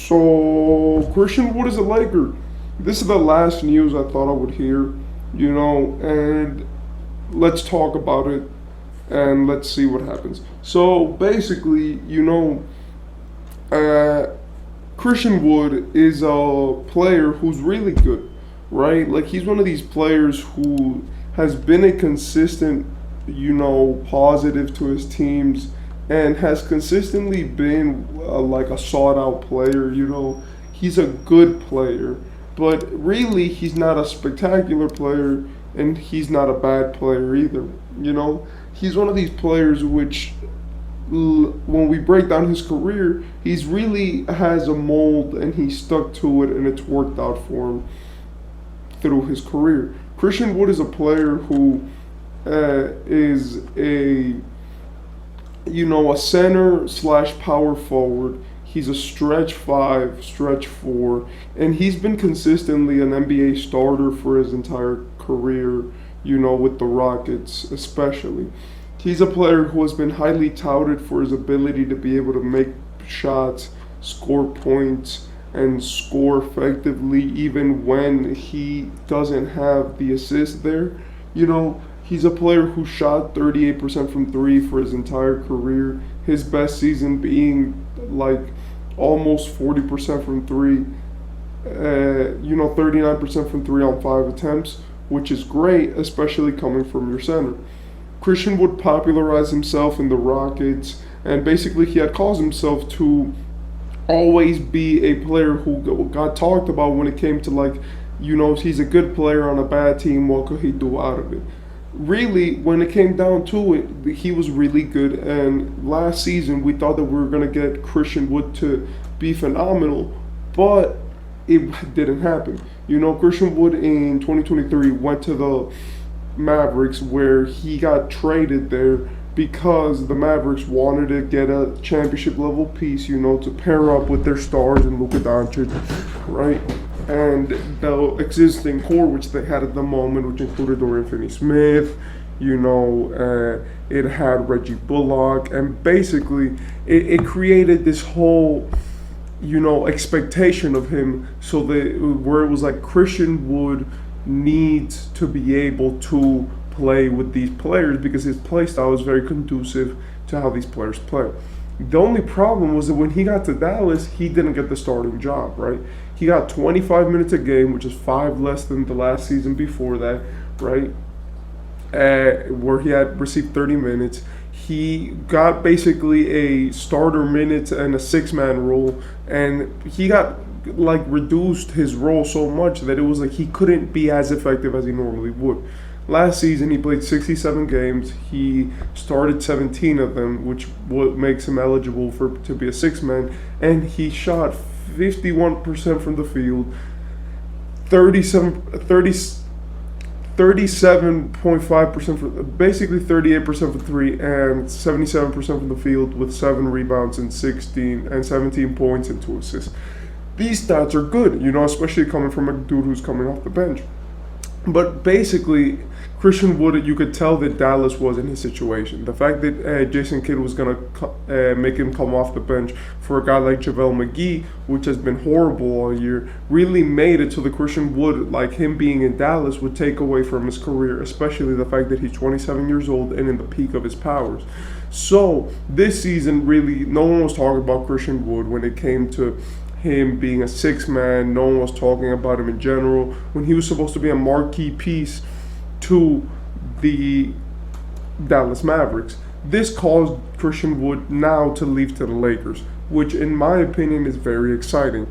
So Christian Wood is a Laker. This is the last news I thought I would hear, and let's talk about it and let's see what happens. So basically, uh, Christian Wood is a player who's really good, right? Like he's one of these players who has been a consistent, positive to his teams and has consistently been like a sought out player. He's a good player, but really he's not a spectacular player and he's not a bad player either. He's one of these players which when we break down his career, he's really has a mold and he's stuck to it and it's worked out for him through his career. Christian Wood is a player who is a center slash power forward. He's a stretch five, stretch four, and he's been consistently an NBA starter for his entire career, with the Rockets especially. He's a player who has been highly touted for his ability to be able to make shots, score points, and score effectively even when he doesn't have the assist there. He's a player who shot 38% from three for his entire career, his best season being like almost 40% from three, 39% from three on five attempts, which is great, especially coming from your center. Christian Wood popularized himself in the Rockets, and basically he had caused himself to always be a player who got talked about when it came to he's a good player on a bad team. What could he do out of it? Really, when it came down to it, he was really good. And last season, we thought that we were gonna get Christian Wood to be phenomenal, but it didn't happen. Christian Wood in 2023 went to the Mavericks, where he got traded there because the Mavericks wanted to get a championship level piece, to pair up with their stars and Luka Doncic, right? And the existing core which they had at the moment, which included Dorian Finney-Smith, it had Reggie Bullock, and basically it created this whole expectation of him, so that where it was like Christian Wood needs to be able to play with these players because his play style is very conducive to how these players play. The only problem was that when he got to Dallas, he didn't get the starting job, right? He got 25 minutes a game, which is 5 less than the last season before that, right? Where he had received 30 minutes. He got basically a starter minutes and a six-man role, and he got reduced his role so much that it was like he couldn't be as effective as he normally would. Last season, he played 67 games. He started 17 of them, which makes him eligible to be a six-man. And he shot 51% from the field, 37.5% from, basically 38% from three, and 77% from the field with 7 rebounds and 17 points and 2 assists. These stats are good, especially coming from a dude who's coming off the bench. But basically, Christian Wood, you could tell that Dallas was in his situation. The fact that Jason Kidd was going to make him come off the bench for a guy like JaVale McGee, which has been horrible all year, really made it so that Christian Wood, like him being in Dallas, would take away from his career, especially the fact that he's 27 years old and in the peak of his powers. So this season, really, no one was talking about Christian Wood when it came to him being a six-man. No one was talking about him in general when he was supposed to be a marquee piece to the Dallas Mavericks. This caused Christian Wood now to leave to the Lakers, which in my opinion is very exciting.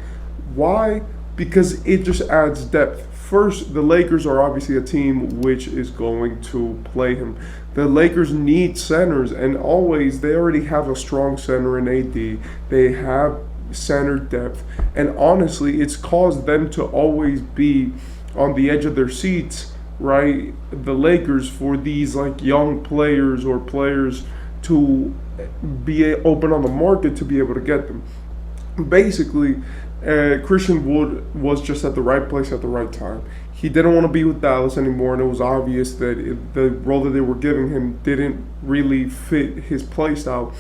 Why? Because it just adds depth. First, the Lakers are obviously a team which is going to play him. The Lakers need centers, and always they already have a strong center in AD. They have center depth, and honestly, it's caused them to always be on the edge of their seats, right? The Lakers, for these young players or players to be open on the market to be able to get them. Basically, Christian Wood was just at the right place at the right time. He didn't want to be with Dallas anymore, and it was obvious that the role that they were giving him didn't really fit his play style.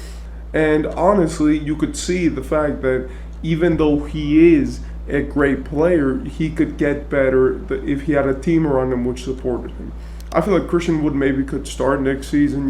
And honestly, you could see the fact that even though he is a great player, he could get better if he had a team around him which supported him. I feel like Christian Wood maybe could start next season,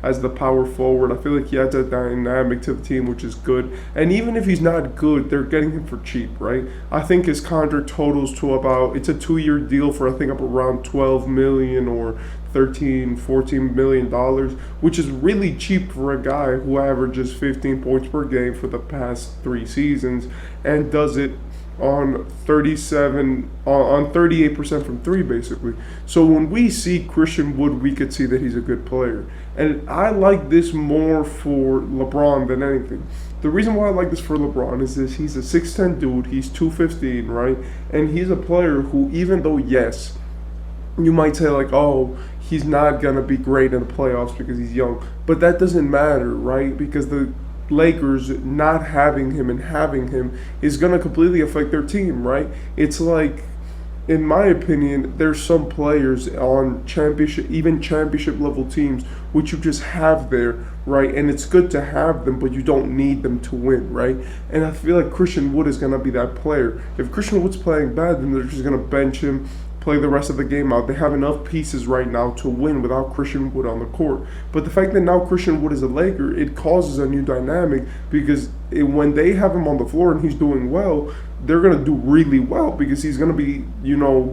as the power forward. I feel like he adds a dynamic to the team, which is good. And even if he's not good, they're getting him for cheap, right? I think his contract totals to it's a 2-year deal for I think up around 12 million or 13-14 million dollars, which is really cheap for a guy who averages 15 points per game for the past 3 seasons and does it on 38% from three basically. So when we see Christian Wood, we could see that he's a good player. And I like this more for LeBron than anything. The reason why I like this for LeBron is this: he's a 6'10 dude, he's 215, right? And he's a player who, even though yes, you might say like, oh, he's not gonna be great in the playoffs because he's young, but that doesn't matter, right? Because the Lakers not having him and having him is going to completely affect their team, right? It's like, in my opinion, there's some players on even championship level teams, which you just have there, right? And it's good to have them, but you don't need them to win, right? And I feel like Christian Wood is going to be that player. If Christian Wood's playing bad, then they're just going to bench him, play the rest of the game out. They have enough pieces right now to win without Christian Wood on the court. But the fact that now Christian Wood is a Laker, it causes a new dynamic because when they have him on the floor and he's doing well, they're going to do really well because he's going to be,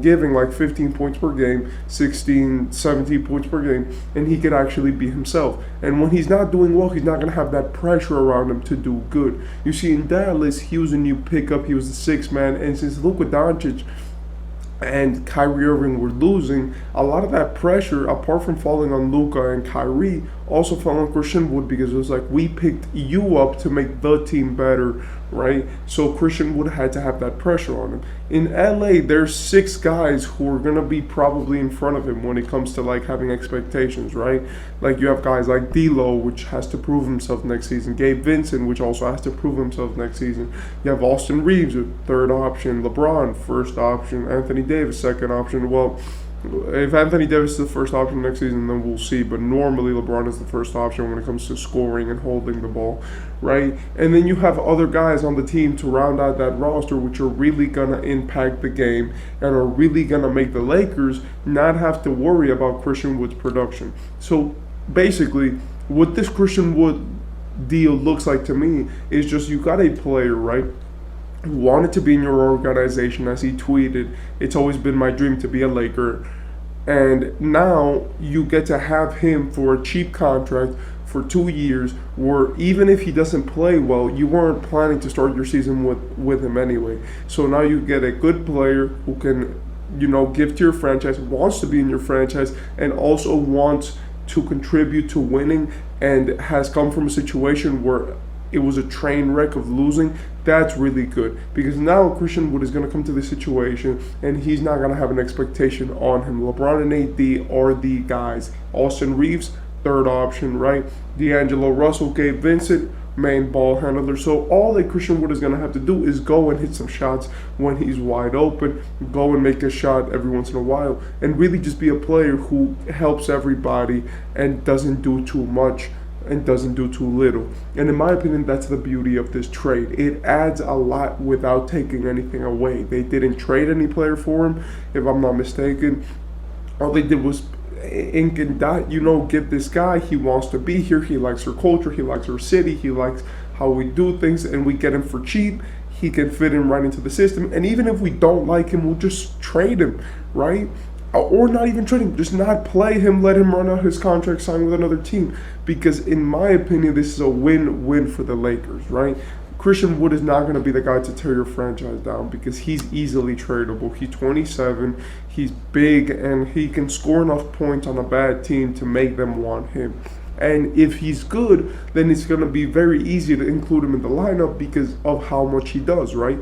giving like 15 points per game, 16, 17 points per game, and he could actually be himself. And when he's not doing well, he's not going to have that pressure around him to do good. You see, in Dallas, he was a new pickup. He was the sixth man. And since Luka Doncic and Kyrie Irving were losing, a lot of that pressure, apart from falling on Luka and Kyrie, also fell on Christian Wood because it was like, we picked you up to make the team better, right? So Christian Wood had to have that pressure on him. In LA, there's 6 guys who are going to be probably in front of him when it comes to like having expectations, right? Like you have guys like D'Lo, which has to prove himself next season. Gabe Vincent, which also has to prove himself next season. You have Austin Reeves, third option. LeBron, first option. Anthony Davis, second option. Well, if Anthony Davis is the first option next season, then we'll see. But normally LeBron is the first option when it comes to scoring and holding the ball, right? And then you have other guys on the team to round out that roster, which are really going to impact the game and are really going to make the Lakers not have to worry about Christian Wood's production. So basically, what this Christian Wood deal looks like to me is just you got a player, right, who wanted to be in your organization. As he tweeted, it's always been my dream to be a Laker. And now you get to have him for a cheap contract for 2 years, where even if he doesn't play well, you weren't planning to start your season with him anyway. So now you get a good player who can, give to your franchise, wants to be in your franchise, and also wants to contribute to winning, and has come from a situation where it was a train wreck of losing. That's really good because now Christian Wood is going to come to this situation and he's not going to have an expectation on him. LeBron and AD are the guys. Austin Reeves, third option, right? D'Angelo Russell, Gabe Vincent, main ball handler. So all that Christian Wood is going to have to do is go and hit some shots when he's wide open, go and make a shot every once in a while, and really just be a player who helps everybody and doesn't do too much and doesn't do too little. And in my opinion, that's the beauty of this trade. It adds a lot without taking anything away. They didn't trade any player for him, if I'm not mistaken. All they did was ink and dot, give this guy, he wants to be here, he likes our culture, he likes our city, he likes how we do things, and we get him for cheap. He can fit in right into the system. And even if we don't like him, we'll just trade him, right? Or not even trade him, just not play him, let him run out his contract, sign with another team. Because in my opinion, this is a win-win for the Lakers, right? Christian Wood is not going to be the guy to tear your franchise down because he's easily tradable. He's 27, he's big, and he can score enough points on a bad team to make them want him. And if he's good, then it's going to be very easy to include him in the lineup because of how much he does, right?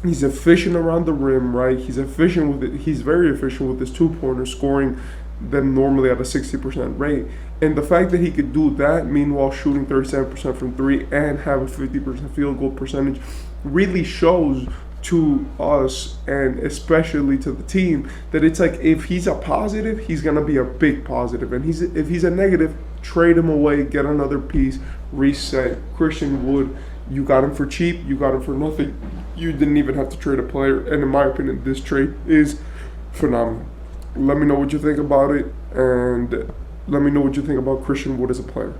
He's efficient around the rim, right? He's efficient with it. He's very efficient with his two-pointers, scoring them normally at a 60% rate. And the fact that he could do that, meanwhile shooting 37% from three and have a 50% field goal percentage, really shows to us and especially to the team that it's like if he's a positive, he's going to be a big positive. And if he's a negative, trade him away, get another piece, reset. Christian Wood You got him for cheap. You got him for nothing. You didn't even have to trade a player. And in my opinion, this trade is phenomenal. Let me know what you think about it, and let me know what you think about Christian Wood as a player.